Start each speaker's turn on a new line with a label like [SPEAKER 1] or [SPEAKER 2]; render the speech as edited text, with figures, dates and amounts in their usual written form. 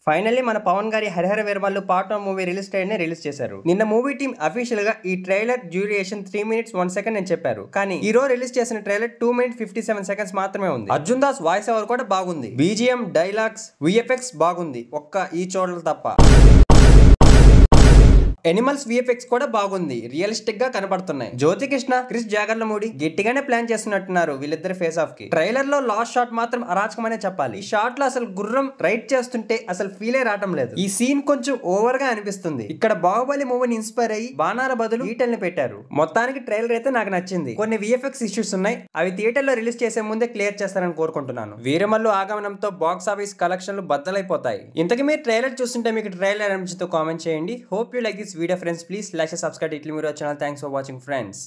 [SPEAKER 1] Finally మన పవన్ గారి Harihara Veeramallu part 1 movie release trailer ని రిలీజ్ చేశారు. నిన్న మూవీ టీమ్ అఫీషియల్ గా ఈ ట్రైలర్ డ్యూరేషన్ 3 minutes 1 second అని చెప్పారు. కానీ ఈ రోజు రిలీజ్ చేసిన ట్రైలర్ 2 minutes 57 seconds మాత్రమే ఉంది. అర్జున్ దాస్ వాయిస్ ఓవర్ కూడా బాగుంది. బీజిఎం, డైలాగ్స్, విఎఫ్ఎక్స్ బాగుంది. ఒక్క ఈ చోట్ల తప్ప. ఎనిమల్స్ విఎఫ్ఎక్స్ కూడా బాగుంది. రియలిస్టిక్ గా కనబడుతున్నాయి. జ్యోతికృష్ణ, క్రిస్ జాగర్లమూడి గట్టిగానే ప్లాన్ చేస్తున్నట్టున్నారు వీళ్ళిద్దరు ఫేస్ ఆఫ్ కి. ట్రైలర్ లో లాస్ట్ షాట్ మాత్రం అరాచకమనే చెప్పాలి. ఈ షాట్ లో అసలు గుర్రం రైడ్ చేస్తుంటే అసలు ఫీలే రావటం లేదు. ఈ సీన్ కొంచెం ఓవర్ గా అనిపిస్తుంది. ఇక్కడ బాహుబలి మూవీని ఇన్స్పైర్ అయ్యి బాణాల బదులు ఈటల్ ని పెట్టారు. మొత్తానికి ట్రైలర్ అయితే నాకు నచ్చింది. కొన్ని విఎఫ్ఎక్స్ ఇష్యూస్ ఉన్నాయి. అవి థియేటర్ లో రిలీజ్ చేసే ముందే క్లియర్ చేస్తారని కోరుకుంటున్నాను. వీరమల్లు ఆగమనంతో బాక్స్ ఆఫీస్ కలెక్షన్లు బద్దలైపోతాయి. ఇంతకీ మీరు ట్రైలర్ చూస్తుంటే మీకు ట్రైలర్ అనిపించిందో కామెంట్ చేయండి. Hope you like this video friends. Please like and subscribe to Itli Miro channel. Thanks for watching friends.